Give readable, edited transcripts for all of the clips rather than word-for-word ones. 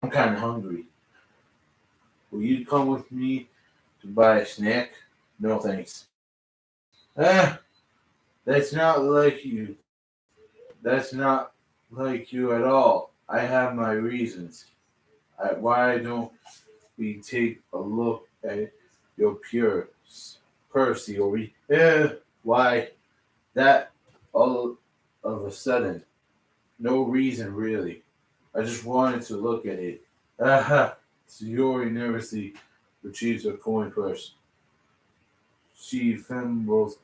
kind of hungry. Will you come with me to buy a snack? No thanks. Ah, that's not like you. That's not like you at all. I have my reasons. Why don't we take a look at your purse, Yori? Why that all of a sudden? No reason really. I just wanted to look at it. Aha! Yori nervously retrieves her coin purse. She fumbles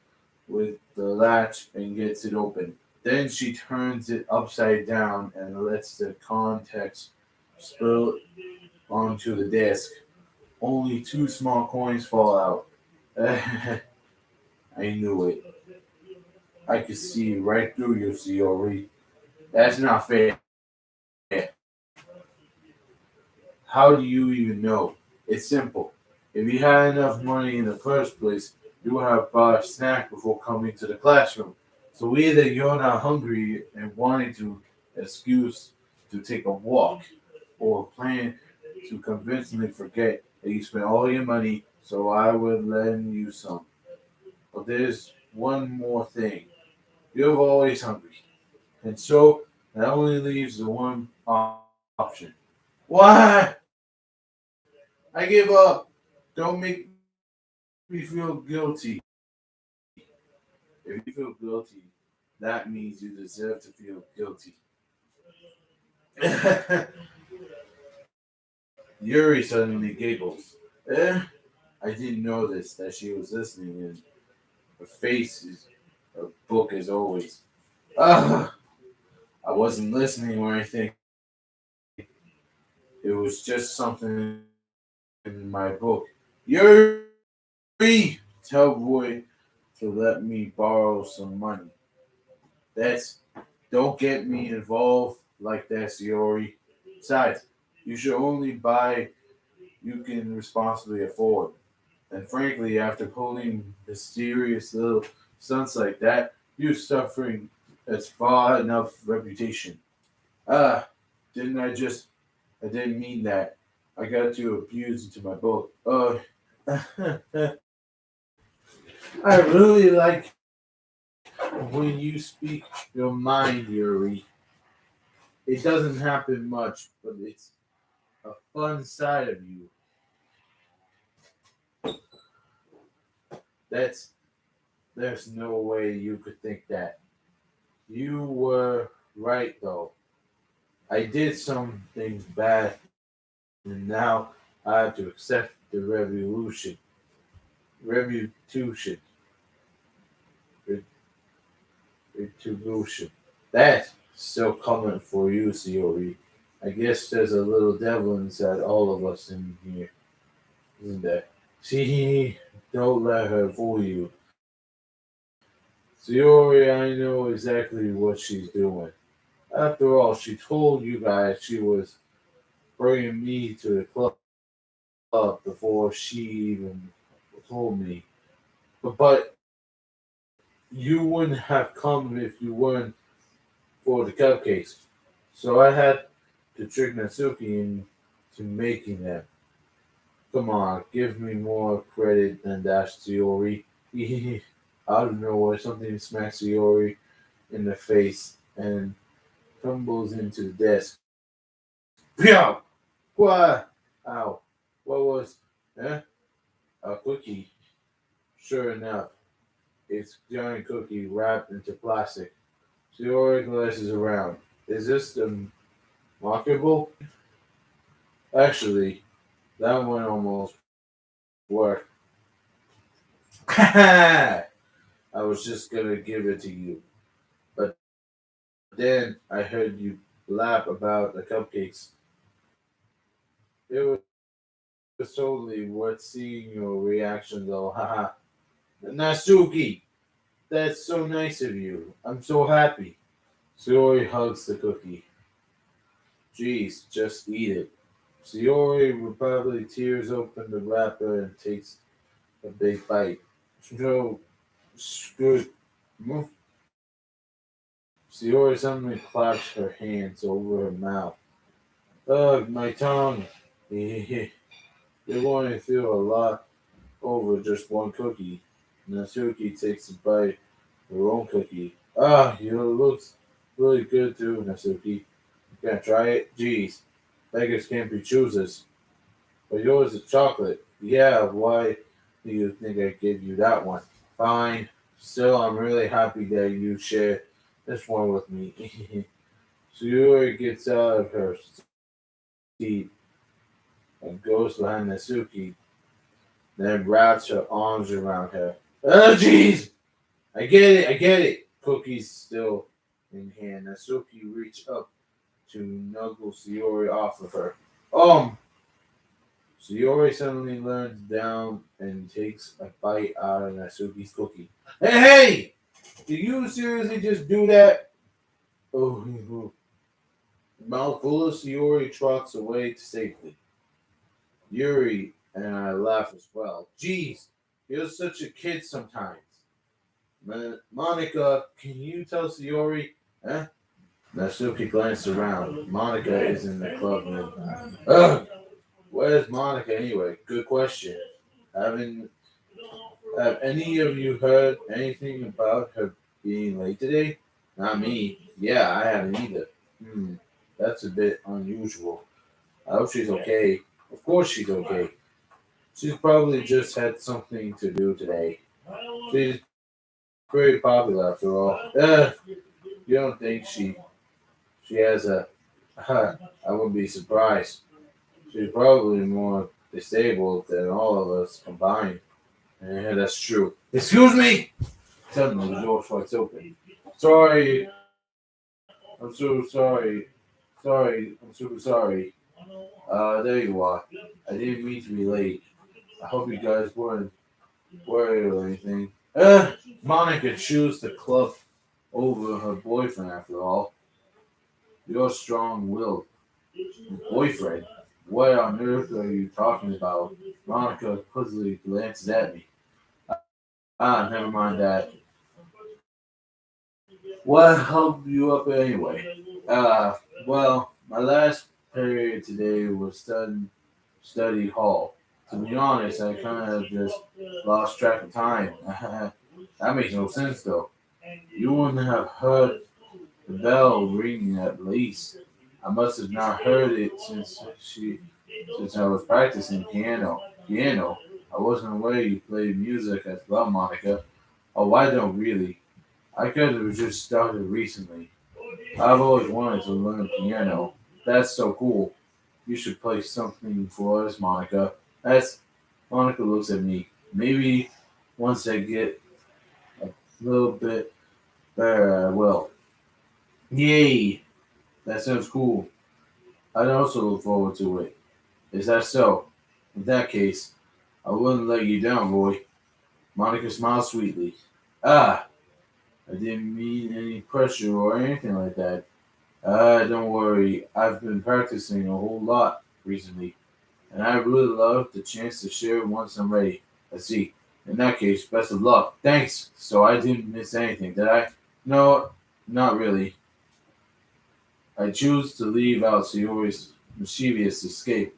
with the latch and gets it open. Then she turns it upside down and lets the contents spill onto the desk. Only two small coins fall out. I knew it. I could see right through you, Sayori. That's not fair. How do you even know? It's simple. If you had enough money in the first place, you would have bought a snack before coming to the classroom. So either you're not hungry and wanting to excuse to take a walk, or plan to convincingly forget that you spent all your money, so I would lend you some. But there's one more thing. You're always hungry. And so that only leaves the one option. What? I give up. Don't make me feel guilty. If you feel guilty, that means you deserve to feel guilty. Yuri suddenly giggles. Eh? I didn't notice that she was listening, and her face is her book as always. Ah, I wasn't listening or anything. It was just something in my book. Yuri! Tell boy to let me borrow some money. That's don't get me involved like that, Siori. Besides, you should only buy you can responsibly afford. And frankly, after pulling mysterious little stunts like that, you're suffering as far enough reputation. Ah, didn't I just? I didn't mean that. I got too abused into my book. I really like when you speak your mind, Yuri. It doesn't happen much, but it's a fun side of you. That's there's no way you could think that. You were right though. I did some things bad, and now I have to accept the retribution, retribution. That's still coming for you, Siori. I guess there's a little devil inside all of us in here, isn't there? See, don't let her fool you. Siori, I know exactly what she's doing. After all, she told you guys she was bringing me to the club before she even told me. But you wouldn't have come if you weren't for the cupcakes. So I had to trick Natsuki into making them. Come on, give me more credit than that, Shiori. Out of nowhere, something smacks Shiori in the face and tumbles into the desk. Pow! What? Ow. What was? Eh? A cookie. Sure enough, it's giant cookie wrapped into plastic. Shiori glances around. Is this the marketable? Actually, that one almost worked. I was just gonna give it to you. But then I heard you blab about the cupcakes. It was totally worth seeing your reaction though, haha. Natsuki! That's so nice of you. I'm so happy. Sayori hugs the cookie. Jeez, just eat it. Sayori probably tears open the wrapper and takes a big bite. So good. Sayori suddenly claps her hands over her mouth. Ugh, my tongue. You're going through a lot over just one cookie. Natsuki takes a bite of her own cookie. Ah, looks really good too, Natsuki. You can't try it? Jeez, beggars can't be choosers. But yours is chocolate. Yeah, why do you think I gave you that one? Fine. Still, I'm really happy that you shared this one with me. Sayuri gets out of her seat and goes behind Natsuki, then wraps her arms around her. Oh, jeez! I get it. Cookies still in hand. Natsuki reached up to knuckle Sayori off of her. Sayori suddenly leans down and takes a bite out of Natsuki's cookie. Hey! Did you seriously just do that? Oh, mouthful of Sayori trots away to safety. Yuri and I laugh as well. Jeez, you're such a kid sometimes. Monica, can you tell Sayori? Eh? Natsuki glanced around. Monica is in the club room. Ugh! Where's Monica anyway? Good question. Haven't Have any of you heard anything about her being late today? Not me. Yeah, I haven't either. Hmm, that's a bit unusual. I hope she's okay. Of course she's okay. She's probably just had something to do today. She's very popular after all. You don't think she has a? I wouldn't be surprised. She's probably more disabled than all of us combined. Yeah, that's true. Excuse me. Suddenly the door swings open. Sorry, I'm so sorry. Sorry, I'm super sorry. There you are. I didn't mean to be late. I hope you guys weren't worried or anything. Monica chose the club over her boyfriend after all. You're strong-willed. Boyfriend? What on earth are you talking about? Monica quickly glances at me. Ah, never mind that. What helped you up anyway? Well, my last period today was study hall. To be honest, I kind of just lost track of time. That makes no sense though. You wouldn't have heard the bell ringing at least. I must have not heard it since I was practicing piano. Piano. I wasn't aware you played music as well, Monica. Oh, I don't really. I could have just started recently. I've always wanted to learn piano. That's so cool. You should play something for us, Monica. That's Monica looks at me. Maybe once I get a little bit better, I will. Yay! That sounds cool. I'd also look forward to it. Is that so? In that case, I wouldn't let you down, boy. Monica smiled sweetly. Ah, I didn't mean any pressure or anything like that. Don't worry. I've been practicing a whole lot recently, and I really love the chance to share it once I'm ready. Let's see. In that case, best of luck. Thanks. So I didn't miss anything, did I? No, not really. I choose to leave out Sayori's mischievous escape.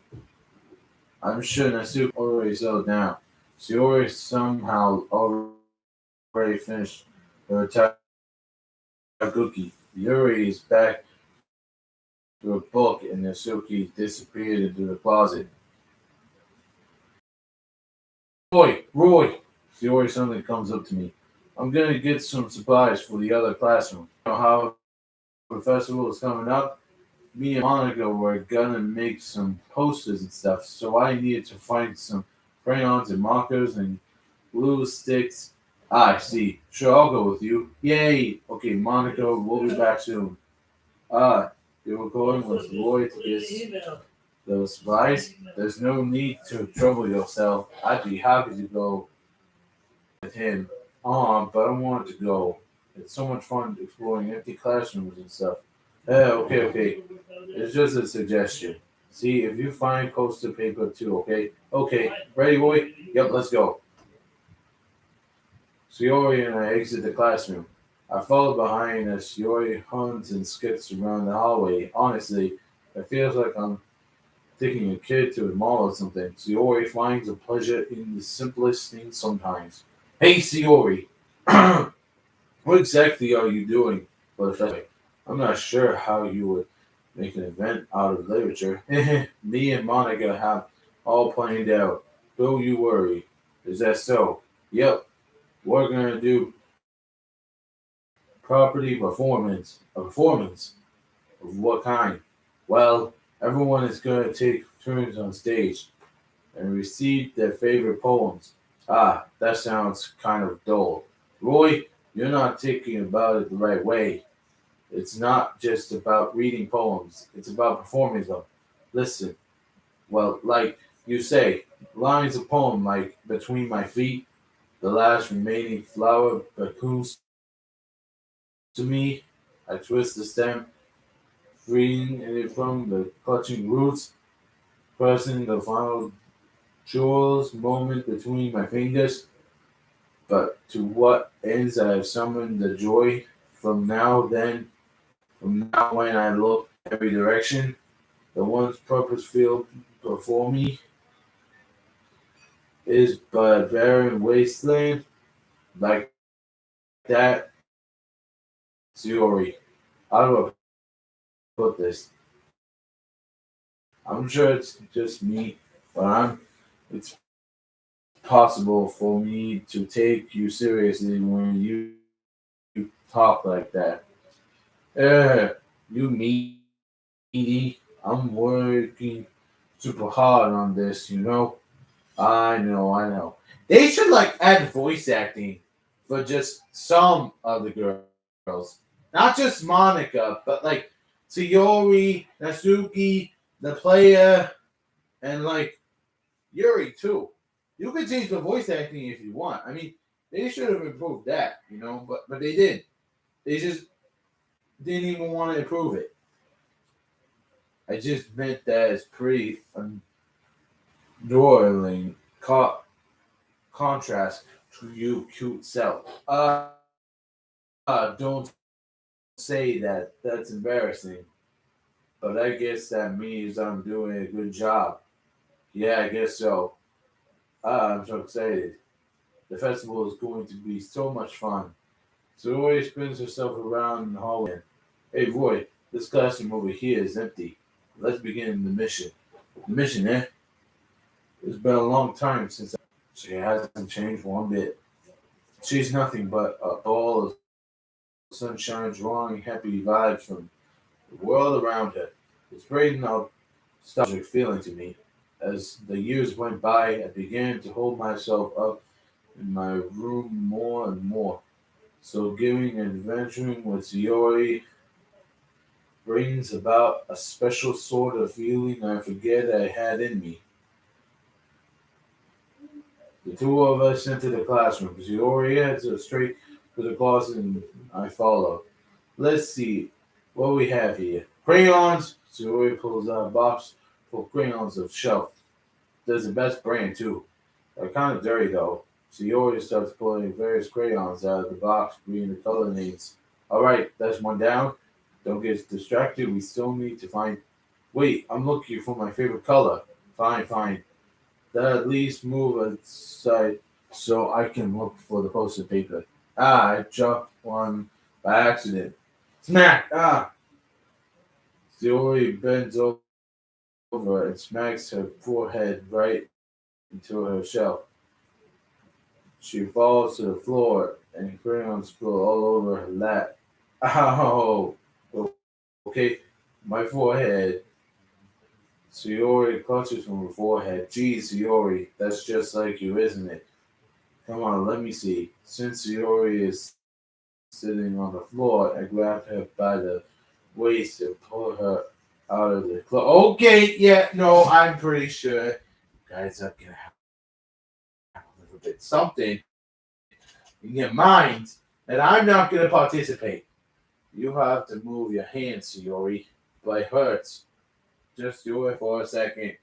I'm sure Natsuko already settled down. Sayori somehow already finished her cookie. Yuri is back to a book, and Natsuki disappeared into the closet. Roy! Sayori suddenly comes up to me. I'm gonna get some supplies for the other classroom. You know how the festival is coming up? Me and Monica were gonna make some posters and stuff, so I needed to find some crayons and markers and glue sticks. Ah, I see. Sure, I'll go with you. Yay! Okay, Monica, we'll be back soon. Ah, you were going with Lloyd to get those supplies? There's no need to trouble yourself. I'd be happy to go with him. But I wanted to go. It's so much fun exploring empty classrooms and stuff. Okay. It's just a suggestion. See if you find poster paper too, okay? Okay, ready, boy? Yep, let's go. Shiori and I exit the classroom. I follow behind as Shiori hunts and skips around the hallway. Honestly, it feels like I'm taking a kid to the mall or something. Sayori finds a pleasure in the simplest things sometimes. Hey, Sayori, what exactly are you doing for the festival? I'm not sure how you would make an event out of literature. Me and Monica have all planned out. Don't you worry. Is that so? Yep. We're gonna do property performance. A performance of what kind? Well, everyone is gonna take turns on stage and recite their favorite poems. Ah, that sounds kind of dull. Roy, you're not thinking about it the right way. It's not just about reading poems, it's about performing them. Listen, well, like you say, lines of poem like Between My Feet, the last remaining flower beckons to me. I twist the stem, freeing it from the clutching roots, pressing the final jewels moment between my fingers. But to what ends I have summoned the joy from now then, from now when I look every direction, the once purpose field before me is but a barren wasteland like that. Ziori, how do I put this? I'm sure it's just me, but it's possible for me to take you seriously when you talk like that. You needy. I'm working super hard on this. I know. They should like add voice acting for just some of the girls. Not just Monica, but like Sayori, Natsuki, the player, and like Yuri too. You could change the voice acting if you want. I mean, they should have improved that, but they didn't. They just didn't even want to improve it. I just meant that it's pretty adorable contrast to you cute self. Don't say that. That's embarrassing. But I guess that means I'm doing a good job. Yeah, I guess so. I'm so excited. The festival is going to be so much fun. So Roy spins herself around the hallway. Hey, Roy, this classroom over here is empty. Let's begin the mission. The mission, eh? It's been a long time since she hasn't changed one bit. She's nothing but a ball of sunshine drawing happy vibes from the world around her. It's bringing a nostalgic feeling to me. As the years went by, I began to hold myself up in my room more and more. So giving and adventuring with Ziori brings about a special sort of feeling I forget I had in me. The two of us enter the classroom. Ziori heads straight to the closet and I follow. Let's see what we have here. Crayons. Ziori pulls out a box full of crayons of shelf. There's the best brand too. They're kind of dirty though. Ziori starts pulling various crayons out of the box, reading the color names. Alright, that's one down. Don't get distracted. We still need to find. Wait, I'm looking for my favorite color. Fine. That at least move aside so I can look for the post-it paper. Ah, I dropped one by accident. Smack! Ah! Ziori bends over and smacks her forehead right into her shelf. She falls to the floor and crayons spill all over her lap. Ow! Okay, my forehead. Sayori clutches from her forehead. Geez, Sayori, that's just like you, isn't it? Come on, let me see. Since Sayori is sitting on the floor, I grab her by the waist and pull her out of the clothes. Okay, yeah, no, I'm pretty sure you guys are gonna have a little bit something in your minds that I'm not gonna participate. You have to move your hands, Sayori, but it hurts. Just do it for a second.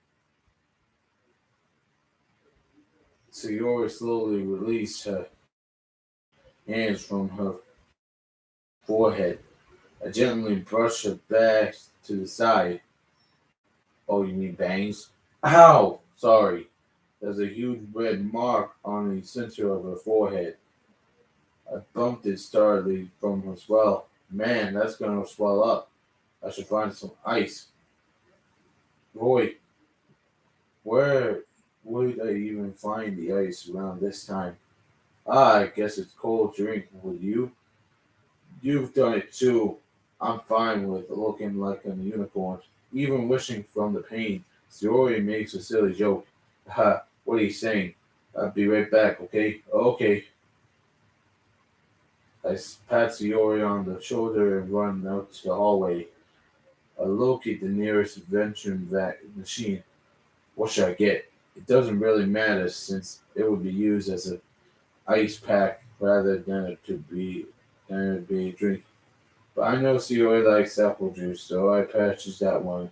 Sayori slowly released her hands from her forehead. I gently brushed her back to the side. Oh, you mean bangs? Ow! Sorry. There's a huge red mark on the center of her forehead. I bumped it startlingly from her swell. Man, that's gonna swell up. I should find some ice. Roy, where would I even find the ice around this time? Ah, I guess it's cold drink. Would you? You've done it too. I'm fine with looking like a unicorn, even wishing from the pain. Ziori makes a silly joke. Ha, what are you saying? I'll be right back, okay? Okay. I pat Ziori on the shoulder and run out to the hallway. I locate the nearest venture machine. What should I get? It doesn't really matter since it would be used as an ice pack rather than it be a drink. But I know Ciori likes apple juice, so I purchased that one.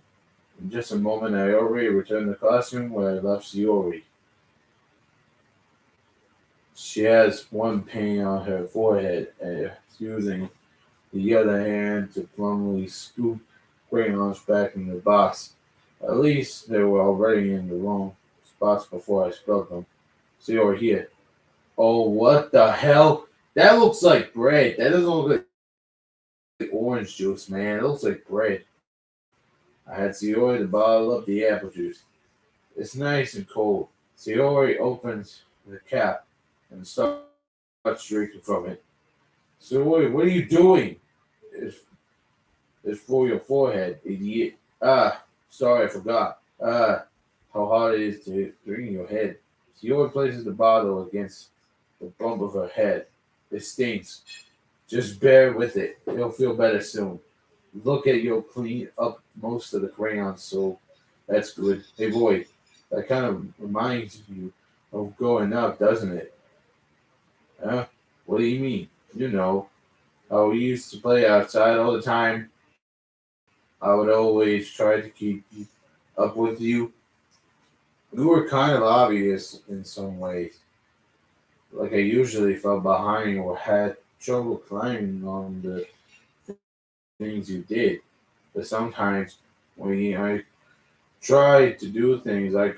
In just a moment, I already returned to the classroom where I left Ciori. She has one pain on her forehead and is using the other hand to clumsily scoop crayons back in the box. At least they were already in the wrong spots before I spilled them. Ciori here. Oh, what the hell? That looks like bread. That doesn't look like orange juice, man. It looks like bread. I had Ciori to bottle up the apple juice. It's nice and cold. Ciori opens the cap and starts drinking from it. Ciori, what are you doing? It's, it's for your forehead, idiot. Ah, sorry, I forgot. Ah, how hard it is to drink your head. Ciori places the bottle against the bump of her head. It stings. Just bear with it. You'll feel better soon. Look at you'll clean up most of the crayons, so that's good. Hey boy, that kind of reminds you of growing up, doesn't it? Huh? What do you mean? You know, how we used to play outside all the time. I would always try to keep up with you. We were kind of obvious in some ways. Like I usually fell behind or had trouble climbing on the things you did. But sometimes when I tried to do things I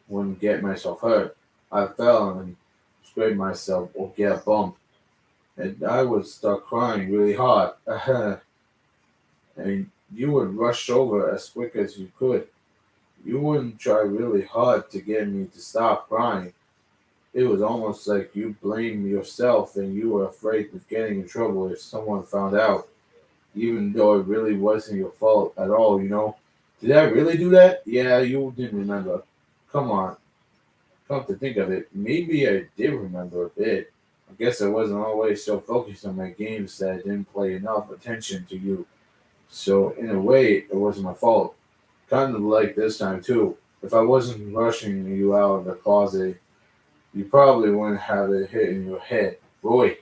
wouldn't get myself hurt. I fell and scraped myself or get bumped, and I would start crying really hard. And you would rush over as quick as you could. You wouldn't try really hard to get me to stop crying. It was almost like you blamed yourself and you were afraid of getting in trouble if someone found out, even though it really wasn't your fault at all. Did I really do that? Yeah, you didn't remember. Come on. Come to think of it, maybe I did remember a bit. I guess I wasn't always so focused on my games that I didn't pay enough attention to you. So, in a way, it wasn't my fault. Kind of like this time, too. If I wasn't rushing you out of the closet, you probably wouldn't have it hit in your head. Roy,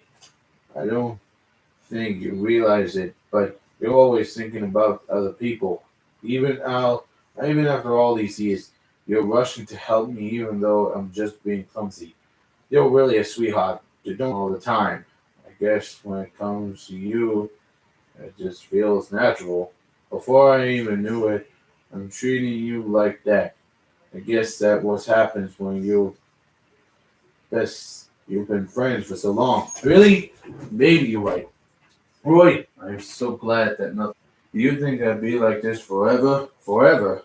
I don't think you realize it, but you're always thinking about other people. Even Al, even after all these years, you're rushing to help me even though I'm just being clumsy. You're really a sweetheart. You don't all the time. I guess when it comes to you, it just feels natural. Before I even knew it, I'm treating you like that. I guess that what happens when you've been friends for so long. Really? Maybe you're right. Roy, I'm so glad that nothing. Do you think I'd be like this forever? Forever?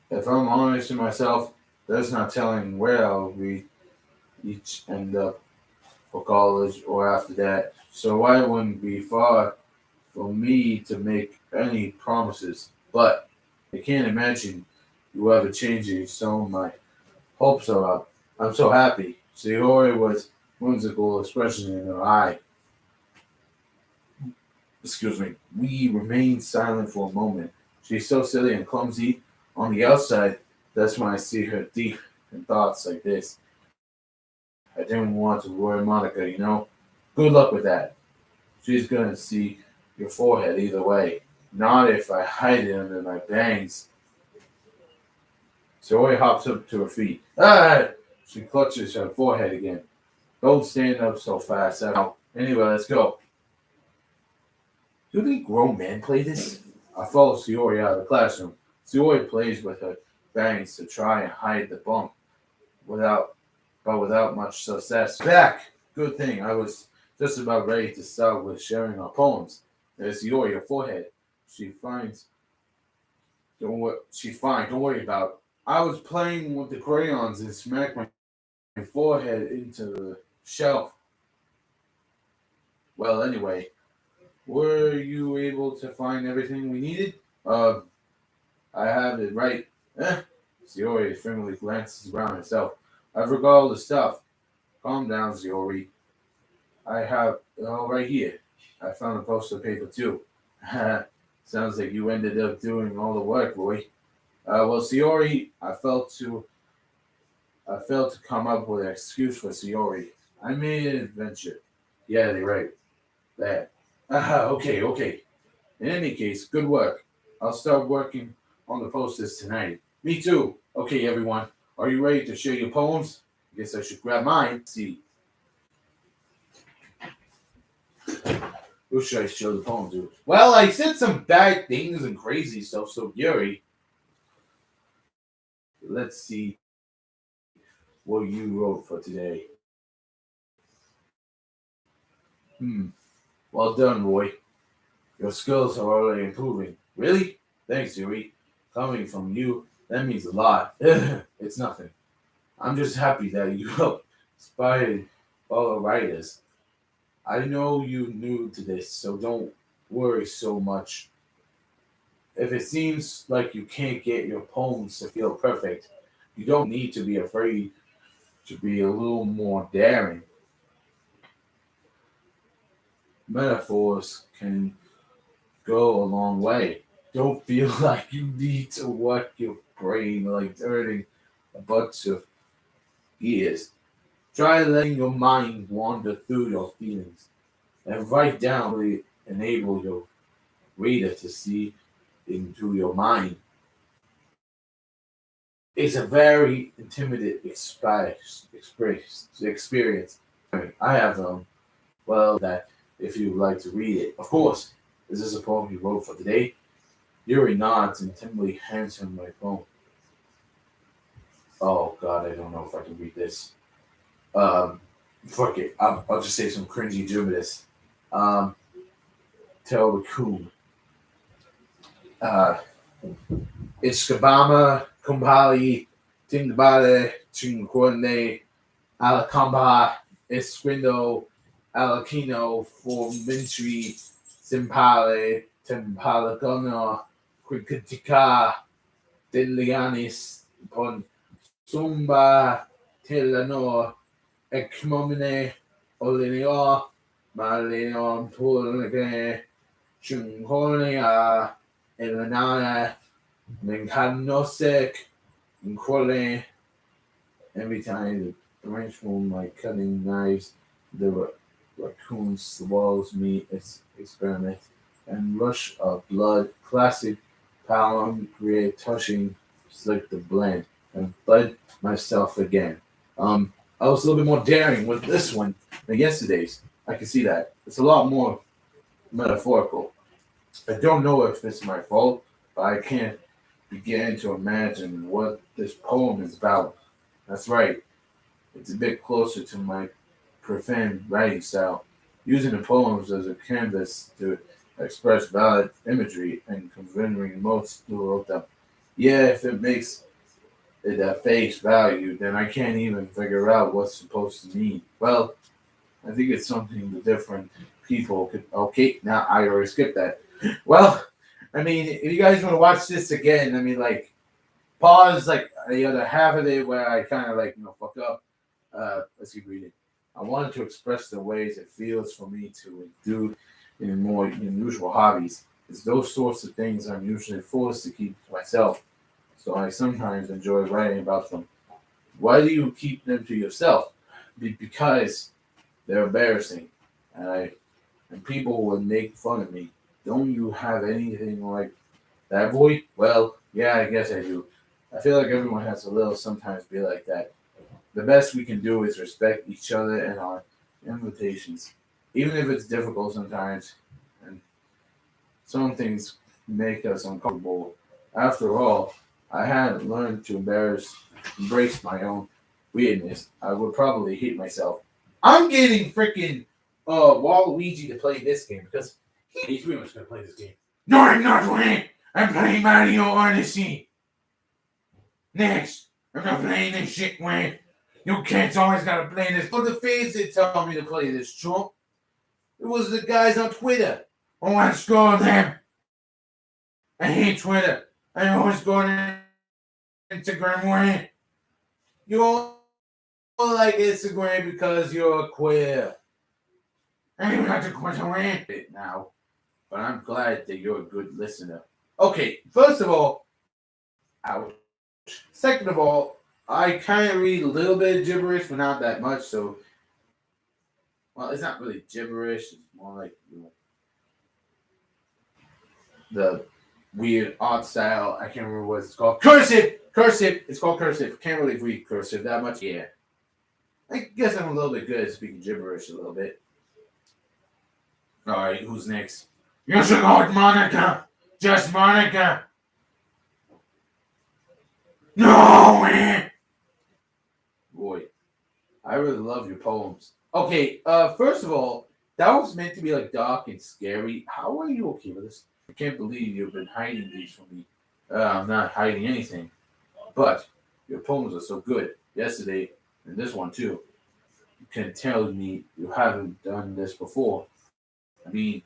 If I'm honest with myself, there's not telling where I'll be each end up for college or after that. So I wouldn't be far for me to make any promises. But I can't imagine you ever changing, so my hopes are up. I'm so happy. Sayori was whimsical expression in her eye. Excuse me. We remained silent for a moment. She's so silly and clumsy. On the outside, that's when I see her deep in thoughts like this. I didn't want to worry Monica. Good luck with that. She's gonna see your forehead either way. Not if I hide it under my bangs. Zoe hops up to her feet. Ah! She clutches her forehead again. Don't stand up so fast. Anyway, let's go. You think grown men play this? I follow Sayori out of the classroom. Sayori plays with her bangs to try and hide the bump, without without much success. Back! Good thing. I was just about ready to start with sharing our poems. There's Sayori, your forehead. She finds she's fine, don't worry about it. I was playing with the crayons and smacked my forehead into the shelf. Well, anyway, were you able to find everything we needed? Uh, I have it right. Eh? Ziori firmly glances around herself. I forgot all the stuff. Calm down, Ziori. I have it all right here. I found a poster paper too. Sounds like you ended up doing all the work, boy. Well, Ziori, I failed to come up with an excuse for Ziori. I made an adventure. Yeah, they're right. That. Okay. In any case, good work. I'll start working on the posters tonight. Me too. Okay, everyone. Are you ready to share your poems? I guess I should grab mine. See, who should I show the poem to? Well, I said some bad things and crazy stuff, so Yuri, let's see what you wrote for today. Hmm. Well done, Roy. Your skills are already improving. Really? Thanks, Yuri. Coming from you, that means a lot. It's nothing. I'm just happy that you helped inspire fellow writers. I know you're new to this, so don't worry so much. If it seems like you can't get your poems to feel perfect, you don't need to be afraid to be a little more daring. Metaphors can go a long way. Don't feel like you need to work your brain like turning a bunch of gears. Try letting your mind wander through your feelings and write down really enable your reader to see into your mind. It's a very intimidating experience. I have well that if you would like to read it. Of course, is this a poem you wrote for today? Yuri nods and timidly hands him my phone. Oh God, I don't know if I can read this. Um, Fuck it. I'll just say some cringy gibberish. Um, Tell the coon. Uh, Iskabama, Kumbali, Tingbale, Chinquane, Alakamba, Esquindo, Alakino, Formintri, Simpale, Tempalagono, Quicatica, Dilianis, Pon Sumba, Telano, Ekmomine, Olinio, Malino, Pulne, Chunhonia, Elenana, Menkanosek, Nkole. Every time the arrangement like cutting knives, the raccoon swallows me its experiment, and rush of blood, classic palm create touching, slick the blend, and bled myself again. I was a little bit more daring with this one than yesterday's. I can see that. It's a lot more metaphorical. I don't know if it's my fault, but I can't begin to imagine what this poem is about. That's right. It's a bit closer to my profane writing style, using the poems as a canvas to express valid imagery and conveying most who wrote them. Yeah, if it makes it at face value, then I can't even figure out what's supposed to mean. Well, I think it's something the different people could. Okay, now I already skipped that. Well, I mean, if you guys want to watch this again, I mean, like, pause like the other half of it where I kind of like, fuck up. Let's keep reading. I wanted to express the ways it feels for me to do in more unusual hobbies. It's those sorts of things I'm usually forced to keep to myself, so I sometimes enjoy writing about them. Why do you keep them to yourself? Because they're embarrassing, and people would make fun of me. Don't you have anything like that, boy? Well, yeah, I guess I do. I feel like everyone has a little sometimes be like that. The best we can do is respect each other and our invitations, even if it's difficult sometimes. And some things make us uncomfortable. After all, I hadn't learned to embrace my own weirdness. I would probably hate myself. I'm getting freaking Waluigi to play this game because He's pretty much gonna play this game. no, I'm not playing. I'm playing Mario Odyssey. Next, I'm not playing this shit, Wayne. You kids always gotta play this. Look, the fans that tell me to play this, chump. It was the guys on Twitter. I want to score them. I hate Twitter. I always go on Instagram, Wayne. You all like Instagram because you're queer. I don't like to quit Wayne now, but I'm glad that you're a good listener. Okay, first of all, ouch. Second of all, I kind of read a little bit of gibberish, but not that much. So, well, it's not really gibberish. It's more like the weird art style. I can't remember what it's called. Cursive. It's called cursive. Can't really read cursive that much. Yeah, I guess I'm a little bit good at speaking gibberish a little bit. All right, who's next? You should go with Monica. Just Monica. No, man. Boy, I really love your poems. Okay, first of all, that was meant to be like dark and scary. How are you okay with this? I can't believe you've been hiding these from me. I'm not hiding anything. But your poems are so good. Yesterday, and this one too. You can tell me you haven't done this before. I mean,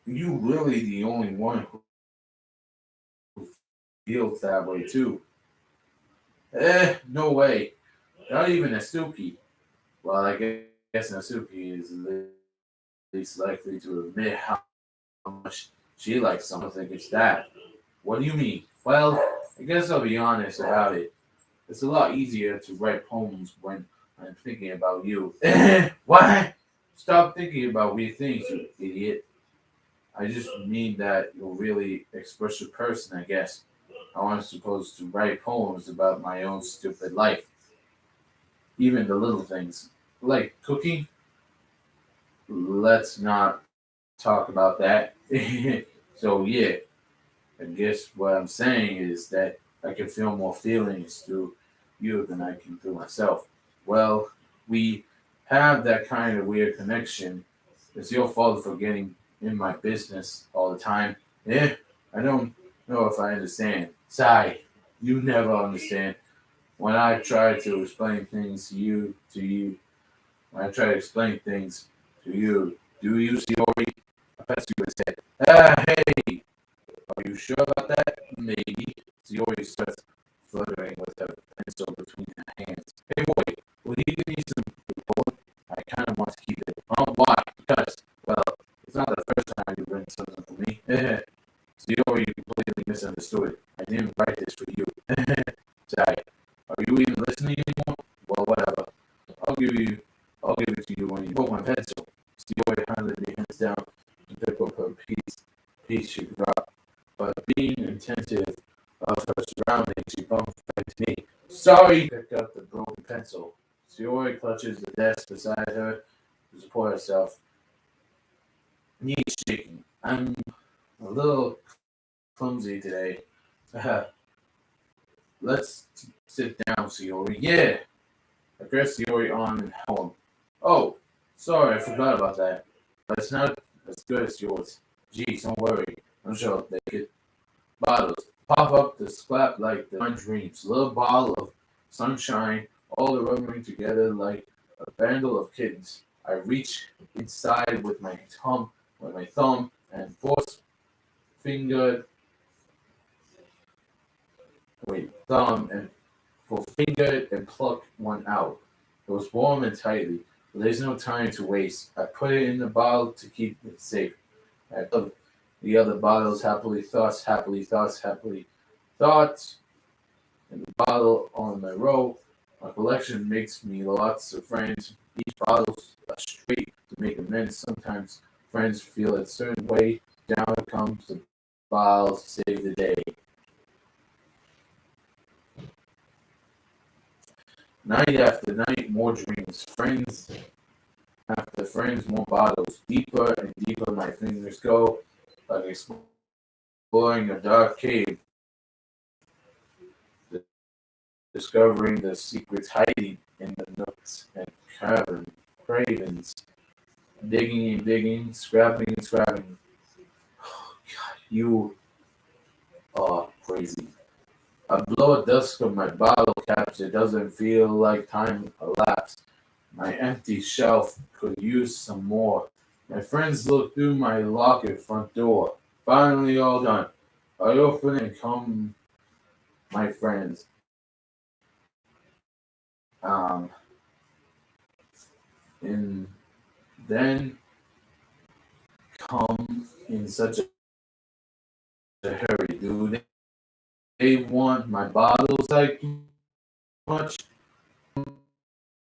you really the only one who feels that way too. No way. Not even Asuki. Well, I guess Asuki is least likely to admit how much she likes someone. I think it's that. What do you mean? Well, I guess I'll be honest about it. It's a lot easier to write poems when I'm thinking about you. What? Stop thinking about weird things, you idiot. I just mean that you're really expressive person, I guess. How I'm supposed to write poems about my own stupid life. Even the little things. Like cooking. Let's not talk about that. So yeah, I guess what I'm saying is that I can feel more feelings through you than I can through myself. Well, we have that kind of weird connection. It's your fault for getting in my business all the time. Yeah, I don't know if I understand. Sigh, you never understand. When I try to explain things when I try to explain things to you, do you see Ori? That's you said. Hey, are you sure about that? Maybe. Ziori starts fluttering with her pencil between her hands. Hey, boy, will you give me some report? I kind of want to keep it. Oh, why? Because, well, it's not the first time you've written something for me. Ziori completely misunderstood. I didn't write this for you. Sorry. Are you even listening anymore? Well, whatever. I'll I'll give it to you when you hold my pencil. Ziori handed the hands down and picked up her piece she dropped. But being attentive of her surroundings, she bumped into me. Sorry! Picked up the broken pencil. Ziori clutches the desk beside her to support herself. Knees shaking. I'm a little clumsy today. Let's sit down, Ziori. Yeah! I grabbed Ziori on and held him. Oh, sorry, I forgot about that. But it's not as good as yours. Geez, don't worry. I'm sure I'll make it. Bottles pop up to clap like the dreams. Little bottle of sunshine, all rubbing together like a bundle of kittens. I reach inside with my thumb and thumb and fingered and pluck one out. It was warm and tightly, but there's no time to waste. I put it in the bottle to keep it safe. I put the other bottles happily thoughts, and the bottle on my row. My collection makes me lots of friends. Each bottle's a straight to make amends. Sometimes friends feel a certain way. Down comes the bottle to save the day. Night after night, more dreams. Friends after friends, more bottles. Deeper and deeper my fingers go. like exploring a dark cave, discovering the secrets hiding in the nooks and cravens, digging and digging, scrapping and scrapping. You are crazy. I blow a dust of my bottle caps. It doesn't feel like time elapsed. My empty shelf could use some more. My friends look through my locker front door. Finally, all done. I open and come, my friends. Um, and then come in such a hurry. Do they want my bottles like much?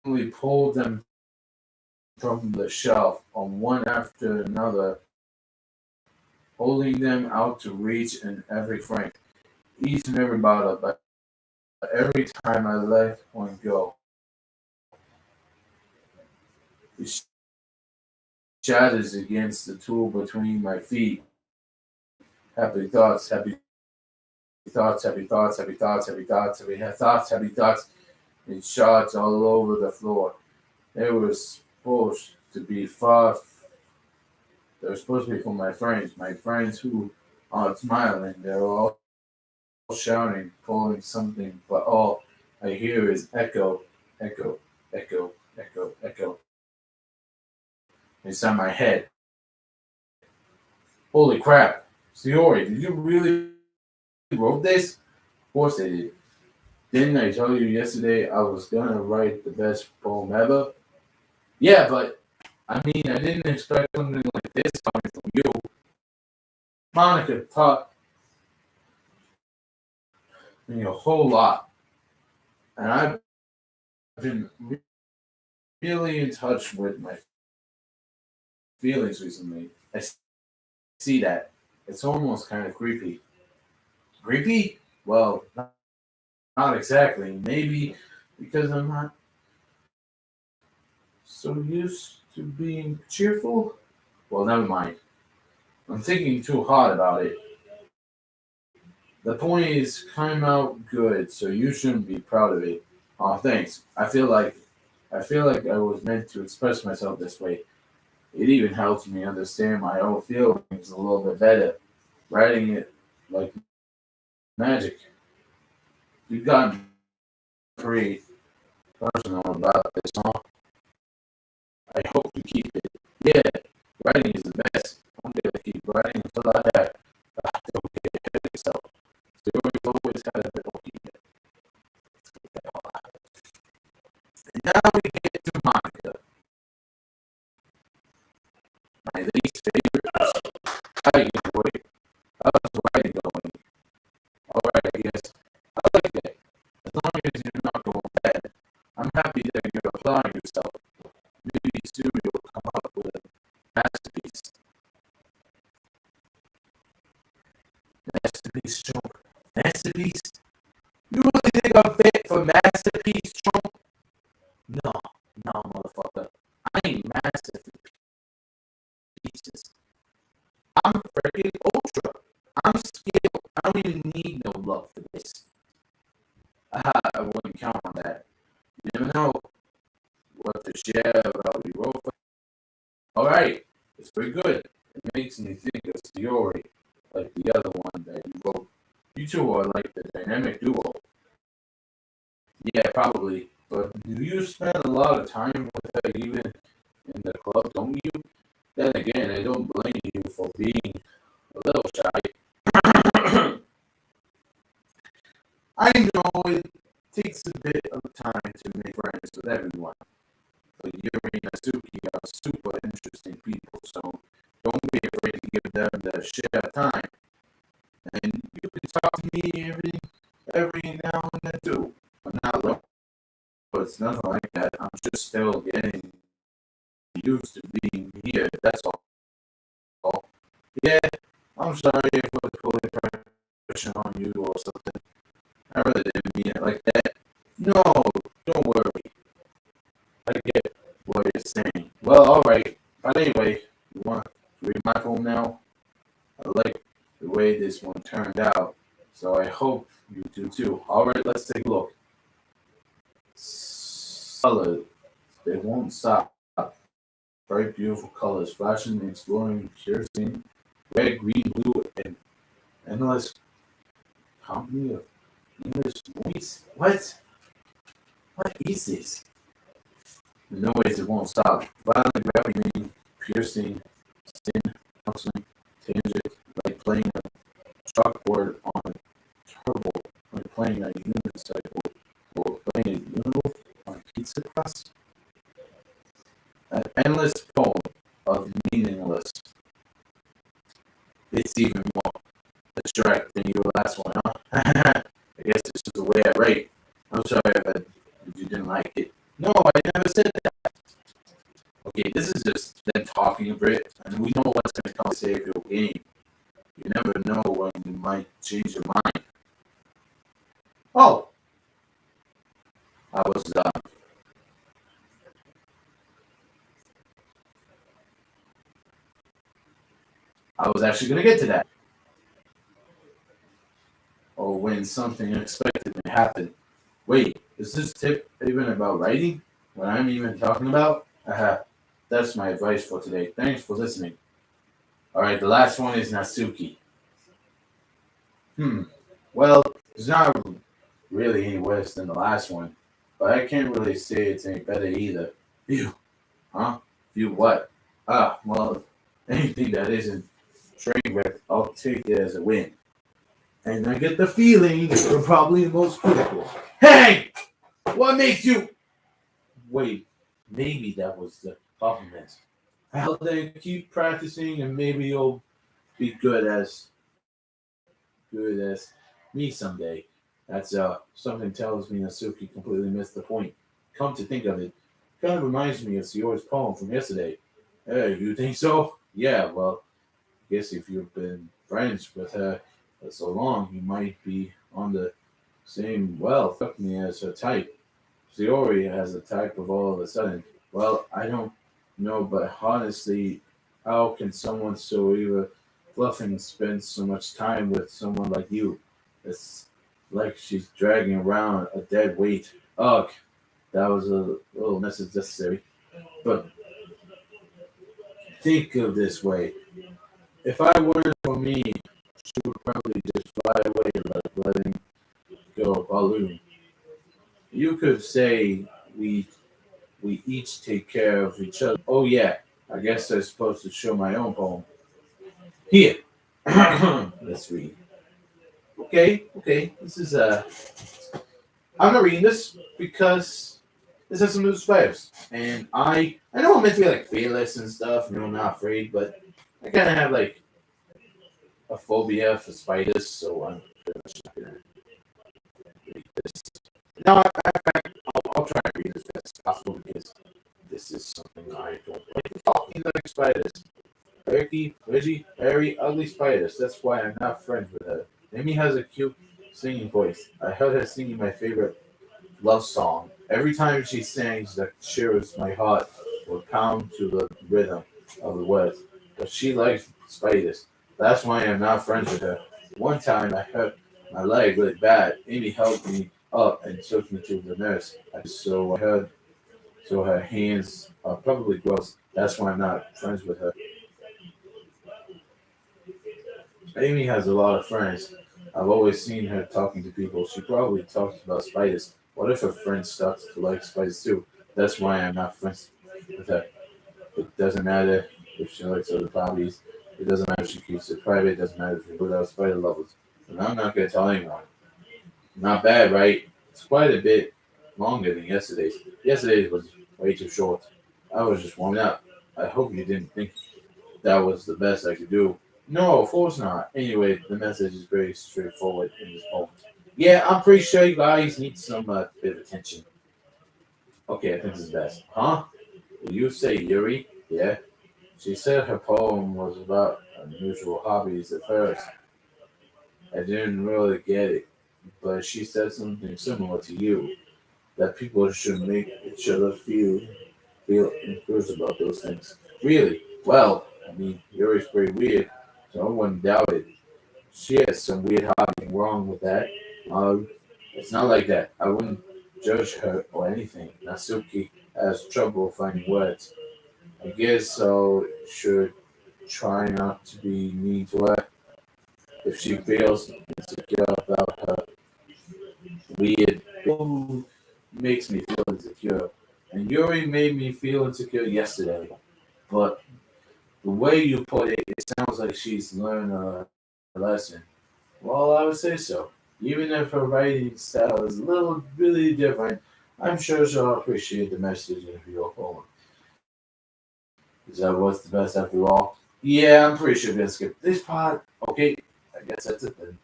We pull them from the shelf on one after another, holding them out to reach in every franc. Each and every bottle, but every time I let one go, it shatters against the tool between my feet. Happy thoughts, happy thoughts, happy thoughts, happy thoughts, happy thoughts, happy thoughts, happy thoughts. It shards all over the floor. They were supposed to be far. They were supposed to be for my friends who aren't smiling. They're all shouting, pulling something, but all I hear is echo, echo, echo, echo, echo inside my head. Holy crap. Siori, did you really wrote this? Of course I did. Didn't I tell you yesterday I was gonna write the best poem ever? Yeah, but I mean, I didn't expect something like this coming from you. Monica taught me a whole lot, and I've been really in touch with my feelings recently. I see that. It's almost kind of creepy. Creepy? Well, not exactly. Maybe because I'm not so used to being cheerful? Well, never mind. I'm thinking too hard about it. The point is, came out good, so you shouldn't be proud of it. Oh, thanks. I feel like I was meant to express myself this way. It even helps me understand my own feelings a little bit better. Writing it like magic. You've gotten pretty personal about this, huh? I hope you keep it. Yeah, writing is the best. I'm gonna keep writing until I die. Don't get ahead of yourself. Stories always had a bit of heat. And now we get to Monica, my least favorite person. How you doing? How's the writing going? Alright, I guess. I like that. As long as you're not going bad. I'm happy that you're applying yourself. Maybe soon you'll come up with a masterpiece. Masterpiece, Trump. Masterpiece? You really think I'm fit for masterpiece, Trump? No, no, motherfucker. I ain't masterpieces. I'm freaking ultra. I'm skilled. I don't even need no love for this. I wouldn't count on that. You never know what to share about your role. Alright, it's pretty good. It makes me think of Story, like the other one that you wrote. You two are like the dynamic duo. Yeah, probably. But do you spend a lot of time with her even in the club, don't you? Then again, I don't blame you for being a little shy. I know it takes a bit of time to make friends with everyone. But Yuri and Asuki are super interesting people, so don't be afraid to give them the share time. And you can talk to me every now and then too. But not long. But it's nothing like that. I'm just still getting used to being here. That's all. Yeah, I'm sorry if I was putting pressure on you or something. I really didn't mean it like that. No, don't worry. I get what you're saying. Well, alright. But anyway, you want to read my phone now? I turned out. So I hope you do too. All right, let's take a look. Color, they won't stop. Bright, beautiful colors, flashing, exploring, piercing, red, green, blue, and endless company of English movies. What? What is this? In no ways it won't stop. Violent, ravaging, piercing, sin, counseling, tangent, like playing a chalkboard on a turbo, like playing a unicycle, or playing a unicycle on a pizza crust. An endless poem of meaningless. It's even more abstract than your last one, huh? I guess it's just the way I write. I'm sorry if you didn't like it. No, I never said that. Okay, this is just them talking a bit, and we know what's going to come to save your game. You never know when you might change your mind. Oh, I was actually going to get to that. Or when something unexpected may happen. Wait, is this tip even about writing? What I'm even talking about? That's my advice for today. Thanks for listening. All right, the last one is Natsuki. Well, it's not really any worse than the last one, but I can't really say it's any better either. Phew. Huh? Phew what? Well, anything that isn't train wreck, I'll take it as a win. And I get the feeling you're probably the most critical. Hey! What makes you... Wait, maybe that was the compliment. Well, then keep practicing and maybe you'll be good as me someday. That's something tells me Nasuki completely missed the point. Come to think of it, kind of reminds me of Siora's poem from yesterday. Hey, you think so? Yeah, well, I guess if you've been friends with her for so long, you might be on the same fuck me as her type. Shiori has a type of all of a sudden. Well, I don't know, but honestly, how can someone so either fluffing spend so much time with someone like you? It's like she's dragging around a dead weight. Ugh, that was a little necessary. But think of this way. If I weren't for me, she would probably just fly away like letting go a balloon. You could say we we each take care of each other. Oh yeah, I guess I'm supposed to show my own poem. Here. Let's read. Okay. This is I'm not reading this because this has some new spiders. And I know I'm meant to be like fearless and stuff, I'm not afraid, but I kinda have like a phobia for spiders, so I'm pretty much not gonna read this. No, I'll try and read as best as possible because this is something I don't like. Talking like spiders. Ricky, Reggie, Harry, ugly spiders. That's why I'm not friends with her. Amy has a cute singing voice. I heard her singing my favorite love song. Every time she sings, that cheers my heart will pound to the rhythm of the words. But she likes spiders. That's why I'm not friends with her. One time I hurt my leg really bad. Amy helped me up and took me to the nurse. So her hands are probably gross. That's why I'm not friends with her. Amy has a lot of friends. I've always seen her talking to people. She probably talks about spiders. What if her friend starts to like spiders too? That's why I'm not friends with her. It doesn't matter if she likes other hobbies. It doesn't matter if she keeps it private. It doesn't matter if she puts out spider levels. And I'm not going to tell anyone. Not bad, right? It's quite a bit longer than yesterday's. Yesterday's was way too short. I was just warming up. I hope you didn't think that was the best I could do. No, of course not. Anyway, the message is very straightforward in this poem. Yeah, I'm pretty sure you guys need some bit of attention. Okay, I think this is best. Huh? You say Yuri? Yeah. She said her poem was about unusual hobbies at first. I didn't really get it, but she said something similar to you, that people should make each other feel encouraged about those things. Really? Well, I mean, Yuri's pretty weird, so I wouldn't doubt it. She has some weird hobby wrong with that. Um, it's not like that. I wouldn't judge her or anything. Natsuki has trouble finding words. I guess I should try not to be mean to her. If she feels insecure about her weird who makes me feel insecure. And Yuri made me feel insecure yesterday. But the way you put it, it sounds like she's learned a lesson. Well, I would say so. Even if her writing style is a little really different, I'm sure she'll appreciate the message in your poem. Is that what's the best after all? Yeah, I'm pretty sure we're gonna skip this part. Okay, I guess that's it then.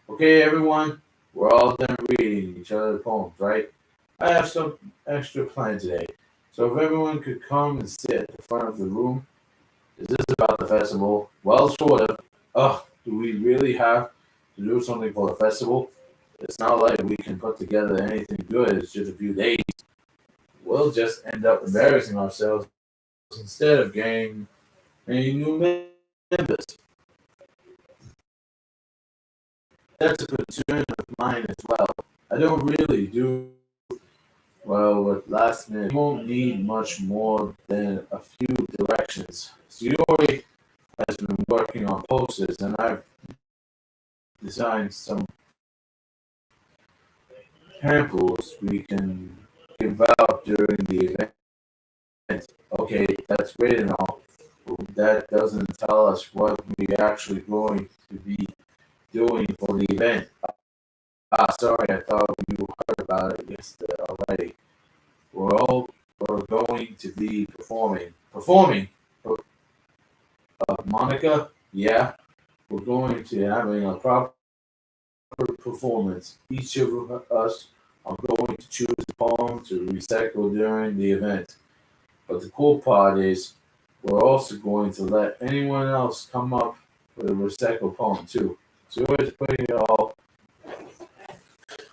Okay, everyone, we're all done reading each other's poems, right? I have some extra planned today. So if everyone could come and sit at the front of the room. Is this about the festival? Well, sort of. Ugh, do we really have to do something for the festival? It's not like we can put together anything good. It's just a few days. We'll just end up embarrassing ourselves instead of getting any new members. That's a concern of mine as well. I don't really do well with last minute. We won't need much more than a few directions. Sayori has been working on posters, and I've designed some samples we can give out during the event. Okay, that's great and all. But that doesn't tell us what we're actually going to be doing for the event. Sorry, I thought you heard about it yesterday already. We're going to be performing. Performing? Monica? Yeah, we're going to having a proper performance. Each of us are going to choose a poem to recycle during the event. But the cool part is, we're also going to let anyone else come up with a recycled poem too. So we're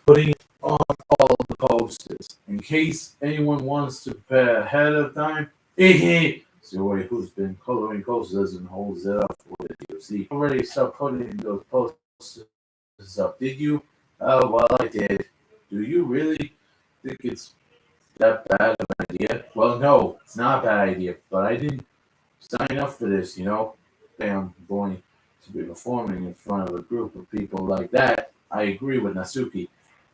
putting on all the posters in case anyone wants to prepare ahead of time. Zoe, who's been coloring posters and holds it up for the DOC, already start putting those posters up. Did you? Oh, well, I did. Do you really think it's that bad of an idea? Well, no, it's not a bad idea, but I didn't sign up for this, you know? I'm going to be performing in front of a group of people like that. I agree with Natsuki.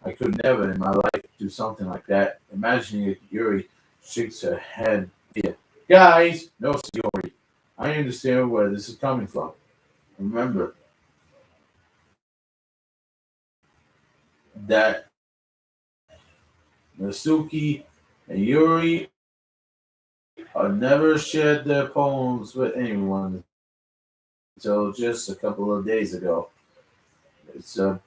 I could never in my life do something like that. Imagining it, Yuri shakes her head. Yeah. Guys, no, Sayori. I understand where this is coming from. Remember that Natsuki and Yuri are never shared their poems with anyone until just a couple of days ago. It's a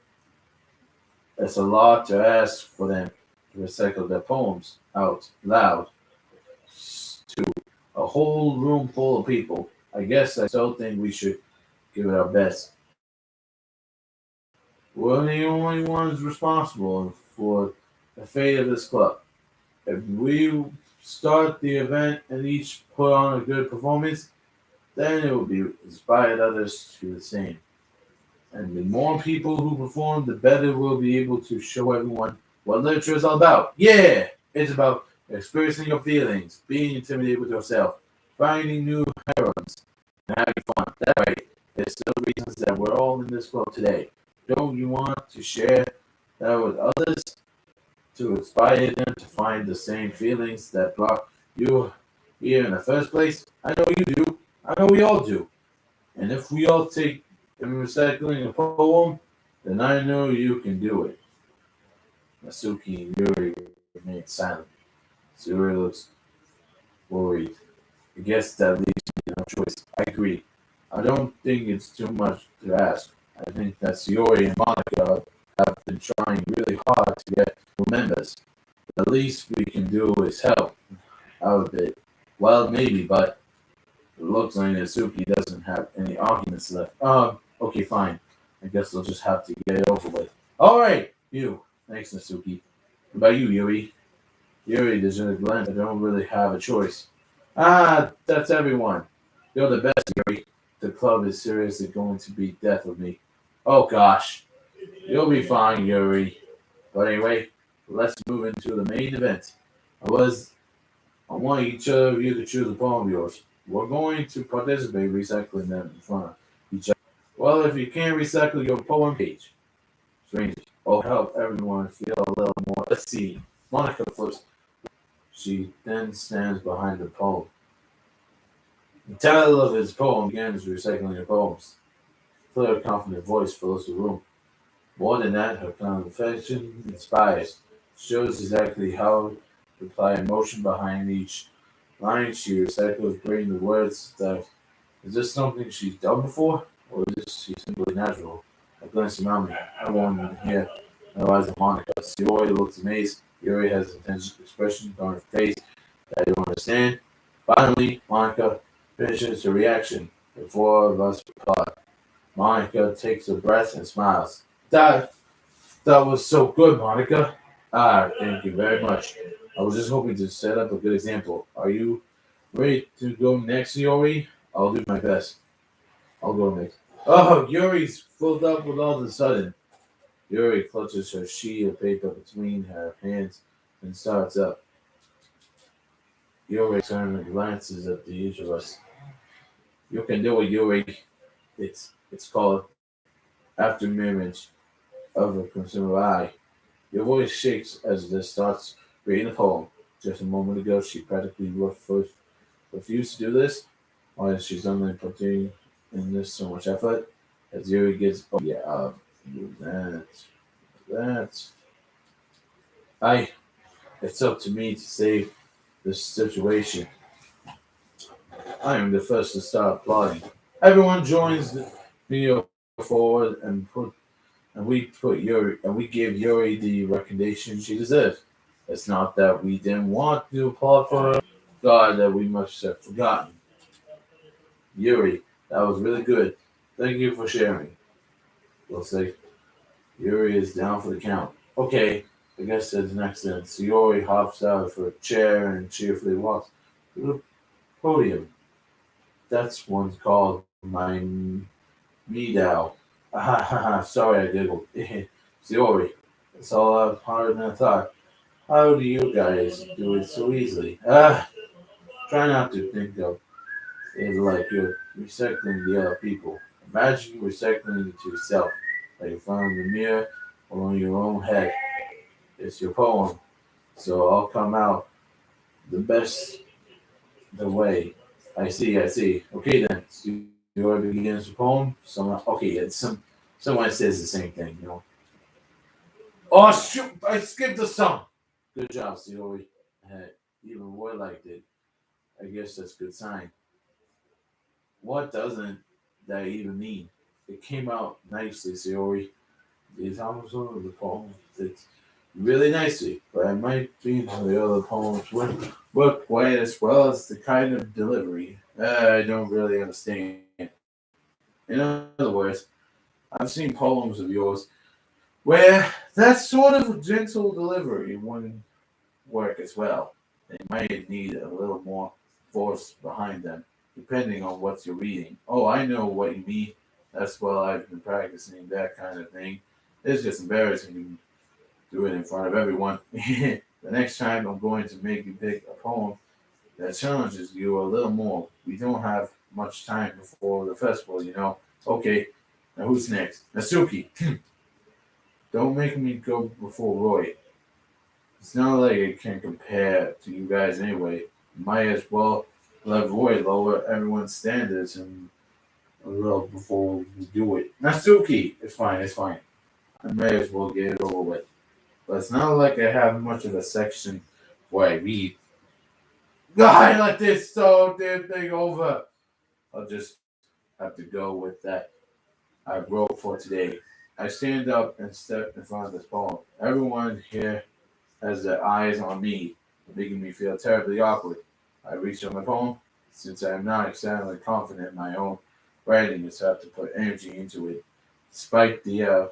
it's a lot to ask for them to recycle their poems out loud to a whole room full of people. I guess I still think we should give it our best. We're the only ones responsible for the fate of this club. If we start the event and each put on a good performance, then it will be inspired others to do the same. And the more people who perform, the better we'll be able to show everyone what literature is all about. Yeah, it's about experiencing your feelings, being intimidated with yourself, finding new heroines, and having fun. That's right. It's the reasons that we're all in this club today. Don't you want to share that with others to inspire them to find the same feelings that brought you here in the first place? I know you do. I know we all do. And if we all take in recycling a poem, then I know you can do it. Masuki and Yuri remain silent. Yuri looks worried. I guess that leaves me no choice. I agree. I don't think it's too much to ask. I think that Yuri and Monica have been trying really hard to get new members. The least we can do is help out a bit. Well, maybe, but it looks like Natsuki doesn't have any arguments left. Okay, fine. I guess we'll just have to get it over with. Alright, you. Thanks, Natsuki. What about you, Yuri? Yuri deserves glance. I don't really have a choice. That's everyone. You're the best, Yuri. The club is seriously going to beat death of me. Oh gosh, you'll be fine, Yuri. But anyway, let's move into the main event. I was I want each of you to choose a poem of yours. We're going to participate recycling them in front of each other. Well, if you can't recycle your poem page, strangers, I'll help everyone feel a little more. Let's see. Monica flips. She then stands behind the poem. The title of his poem begins recycling your poems. A clear, confident voice fills the room. More than that, her confession inspires. Shows exactly how to apply emotion behind each line she recycles, bringing the words that is this something she's done before, or is this she simply natural? I glance around me. Everyone here analyzes Monica. Yuri looks amazed. Yuri has an intense expression on her face that I don't understand. Finally, Monica finishes her reaction. The four of us reply. Monica takes a breath and smiles. That was so good, Monica. Ah, thank you very much. I was just hoping to set up a good example. Are you ready to go next, Yuri? I'll do my best. I'll go next. Oh, Yuri's filled up with all of a sudden. Yuri clutches her sheet of paper between her hands and starts up. Yuri turns and glances at the each of us. You can do it, Yuri. It's called Aftermirage of a Consumer Eye. Your voice shakes as this starts reading the poem. Just a moment ago, she practically refused to do this. Why is she suddenly putting in this so much effort? As Yuri gets, oh yeah, do that. I, it's up to me to save this situation. I am the first to start applauding. Everyone joins me forward and we give Yuri the recognition she deserves. It's not that we didn't want to applaud for her, God, that we must have forgotten. Yuri, that was really good. Thank you for sharing. We'll say Yuri is down for the count. Okay, I guess that's next then. So Yuri hops out of her chair and cheerfully walks to the podium. That's one called my Meadow. Sorry I giggled. Yuri, it's all out harder than I thought. How do you guys do it so easily? Try not to think of it like you're recycling the other people. Imagine recycling it to yourself, like in front of the mirror or on your own head. It's your poem, so I'll come out the best the way. I see. Okay then, so you already begins the poem. Someone, okay, someone says the same thing, you know. Oh shoot! I skipped the song. Good job, Siori. Even Roy liked it. I guess that's a good sign. What doesn't that even mean? It came out nicely, Siori. These albums of the poem fits really nicely, but it might be the other poems wouldn't work quite as well as the kind of delivery. I don't really understand. In other words, I've seen poems of yours where that sort of gentle delivery wouldn't work as well. They might need a little more force behind them, depending on what you're reading. Oh, I know what you mean. That's well, I've been practicing that kind of thing. It's just embarrassing to do it in front of everyone. The next time I'm going to make you pick a poem that challenges you a little more. We don't have much time before the festival, you know. Okay, now who's next? Nasuki. Don't make me go before Roy. It's not like it can compare to you guys anyway. Might as well let Roy lower everyone's standards and a little before we do it. Nasuki, it's fine. I may as well get it over with. But it's not like I have much of a section where I read. I let this so damn thing over. I'll just have to go with that I wrote for today. I stand up and step in front of this poem. Everyone here has their eyes on me, making me feel terribly awkward. I reach for my poem. Since I am not exactly confident in my own writing, it's hard to put energy into it. Despite that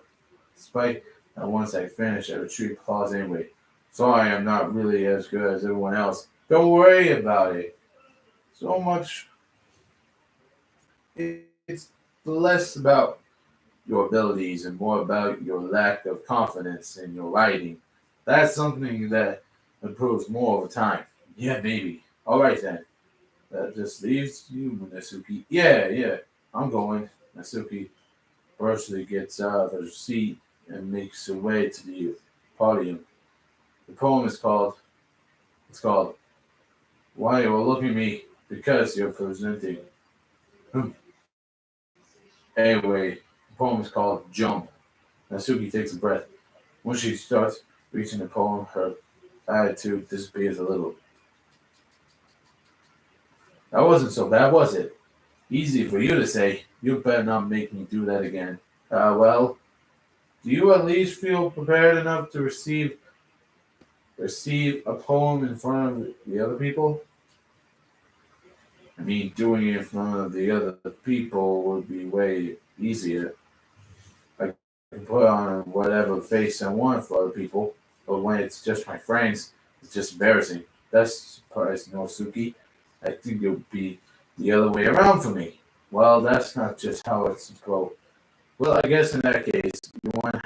once I finish, I retreat applause anyway. Sorry, I'm not really as good as everyone else. Don't worry about it. So much. It's less about your abilities and more about your lack of confidence in your writing. That's something that improves more over time. Yeah, maybe. All right then. That just leaves you, Nasuki. Yeah, yeah. I'm going. Nasuki partially gets out of her seat and makes her way to the podium. The poem is called. It's called "Why You Are Looking at Me Because You're Presenting." Anyway, the poem is called "Jump." Nasuki takes a breath. When she starts reaching the poem, her attitude disappears a little. That wasn't so bad, was it? Easy for you to say. You better not make me do that again. Well, do you at least feel prepared enough to receive a poem in front of the other people? I mean, doing it in front of the other people would be way easier. I can put on whatever face I want for other people, but when it's just my friends, it's just embarrassing. That's surprising, Nosuke. I think it would be the other way around for me. Well, that's not just how it's supposed. Well, I guess in that case, you wouldn't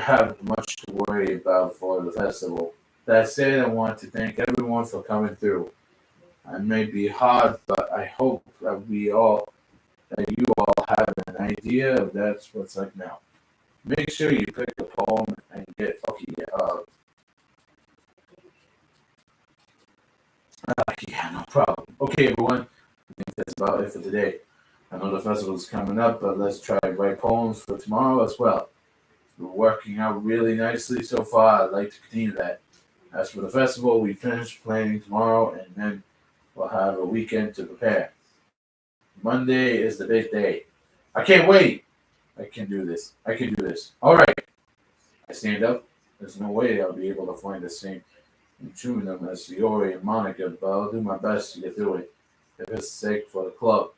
have much to worry about for the festival. That said, I want to thank everyone for coming through. I may be hard, but I hope that you all have an idea of that's what's like now. Make sure you pick a poem and get okay. Yeah, no problem. Okay, everyone. I think that's about it for today. I know the festival's coming up, but let's try to write poems for tomorrow as well. We're working out really nicely so far. I'd like to continue that. As for the festival, we finish planning tomorrow, and then we'll have a weekend to prepare. Monday is the big day. I can't wait. I can do this. I can do this. All right. I stand up. There's no way I'll be able to find the same chewing them as Yori and Monica, but I'll do my best to get through it. If it's sake for the club,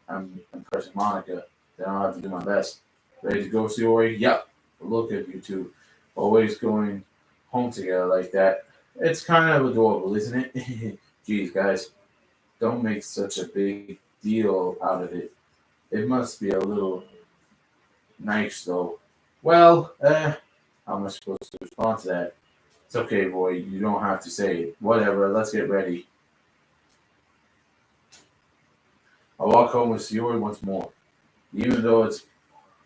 I'm impressing Monica, then I'll have to do my best. Ready to go, Yori? Yep. Look at you two, always going home together like that. It's kind of adorable, isn't it? Geez, guys, don't make such a big deal out of it. It must be a little nice, though. Well, how am I supposed to respond to that? It's okay, boy. You don't have to say it. Whatever. Let's get ready. I walk home with Sayori once more. Even though it's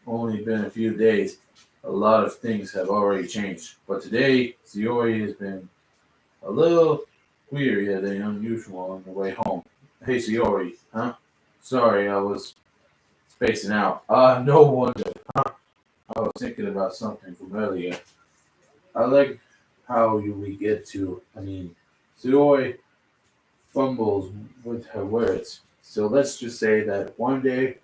only been a few days, a lot of things have already changed. But today, Sayori has been a little weirier than unusual on the way home. Hey, Sayori, huh? Sorry, I was spacing out. No wonder, huh? I was thinking about something from earlier. I like how we get to, Sayori fumbles with her words. So let's just say that one day,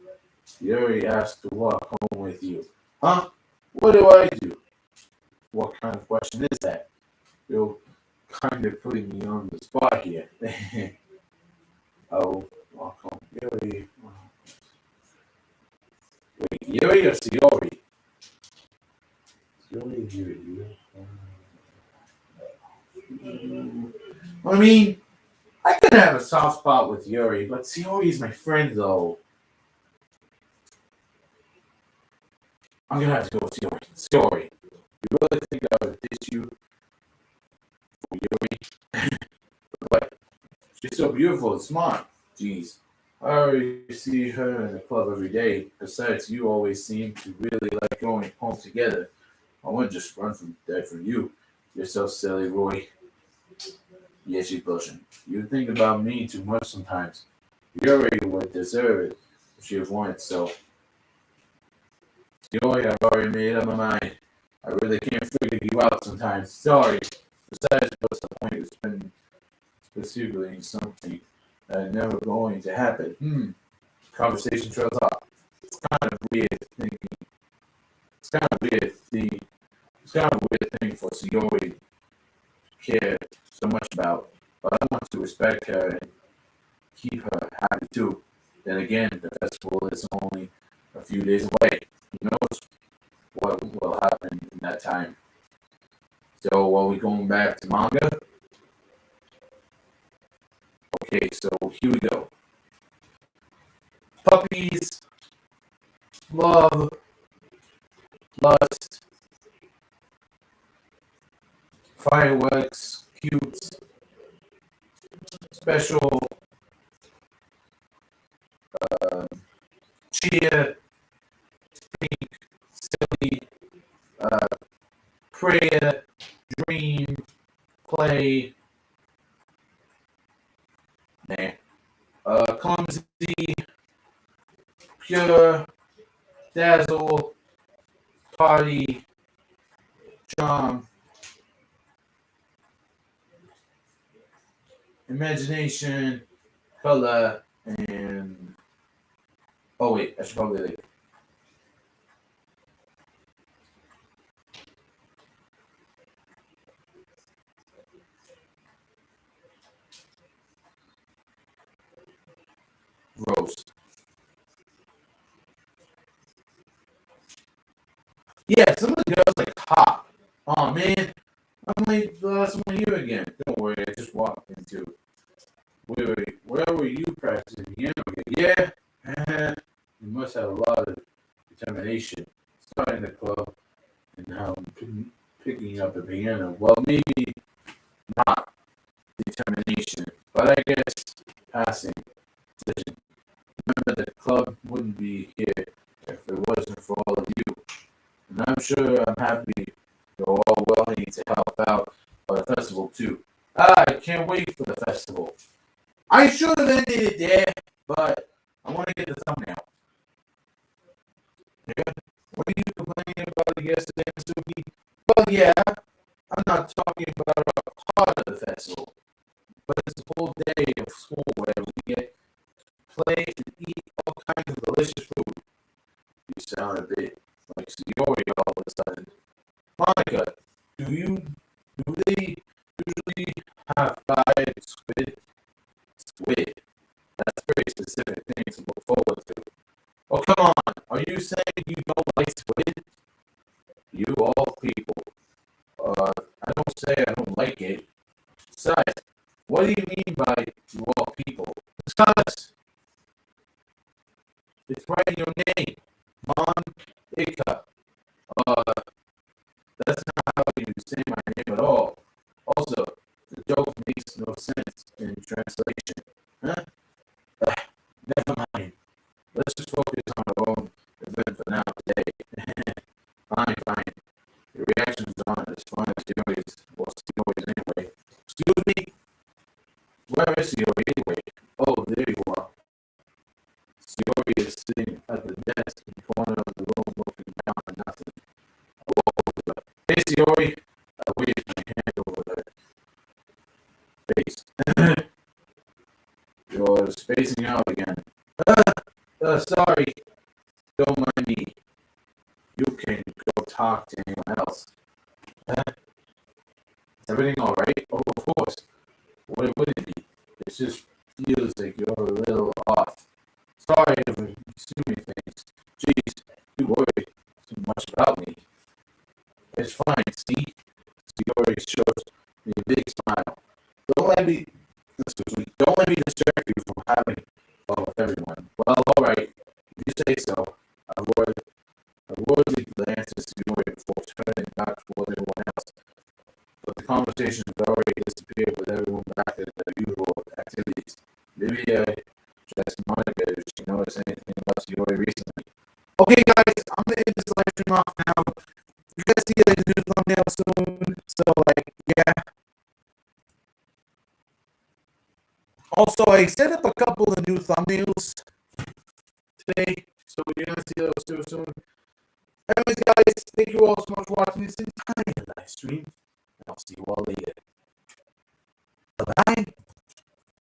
Yuri asked to walk home with you. Huh? What do I do? What kind of question is that? You're kind of putting me on the spot here. Oh, walk home. Yuri. Wait, Yuri or Sayori? Yuri. I mean, I could have a soft spot with Yuri, but Sayori is my friend, though. I'm gonna have to go with Sayori. Sayori, you really think I would ditch you for Yuri? But she's so beautiful and smart. Jeez. I already see her in the club every day. Besides, you always seem to really like going home together. I wouldn't just run from that for you. You're so silly, Roy. Yes, you're blushing. You think about me too much sometimes. Yuri would deserve it if she wanted so. Yuri, I've already made up my mind. I really can't figure you out sometimes. Sorry. Besides, what's the point of spending specifically something that never going to happen? Conversation trails off. It's kind of weird thinking. It's kind of weird. It's kind of a weird thing for Sayori to care so much about, but I want to respect her and keep her happy too. Then again, the festival is only a few days away. Who knows what will happen in that time? So, are we going back to manga? Okay, so here we go. Puppies love, lust, fireworks, cute, special, uh, cheer, silly, uh, prayer, dream, play, nah, clumsy, pure, dazzle, party, charm, imagination, color, and oh wait, I should probably leave. Rose. Yeah, some of the girls like hot. Oh man, I'm like the last one here again. Don't worry, I just walked into. Wait, where were you practicing piano again? Yeah, you must have a lot of determination. Starting the club and now picking up the piano. Well, maybe not determination, but I guess passing. Remember, the club wouldn't be here if it wasn't for all of you. And I'm sure I'm happy you're all willing to help out for the festival too. I can't wait for the festival. I should have ended it there, but I want to get the thumbnail. Yeah. What are you complaining about yesterday, Suki? Well, yeah, I'm not talking about a part of the festival, but it's a whole day of school where we get play and eat all kinds of delicious food. You sound a bit like Siori all of a sudden. Monica, do they usually have fried squid? Squid. That's a very specific thing to look forward to. Oh, come on. Are you saying you don't like squid? You all people. I don't say I don't like it. Besides, what do you mean by you all people? Because it's right in your name. Mon Ika. Uh, that's not how you say my name at all. Also, the joke makes no sense in translation. Huh? Never mind. Let's just focus on our own event for now today. Fine. Your reactions aren't as fun as yours. Well, yours anyway. Excuse me? Where is Siori anyway? Oh, there you are. Siori is sitting at the desk in the corner of the room looking down at nothing. Hey, Siori. I waved my hand over her face. You're spacing out again. Sorry. Don't mind me. You can go talk to anyone else. Is everything alright? Oh, of course. What would it be? It just feels like you're a little off. Sorry for assuming things. Jeez, you worry too much about me. It's fine, see? Siori shows me a big smile. Don't let me don't let me distract you from having fun with everyone. Well, alright. If you say so. I worldly glance at Siori before turning back toward everyone else. But the conversation had already disappeared with everyone back at their usual activities. Maybe I should ask Monica if she noticed anything about Siori recently. Okay, guys, I'm gonna end this live stream off now. You guys see the new thumbnail soon. So, yeah. Also, I set up a couple of new thumbnails today, so you're gonna see those too soon. Anyways, guys, thank you all so much for watching this entire live stream, and I'll see you all later.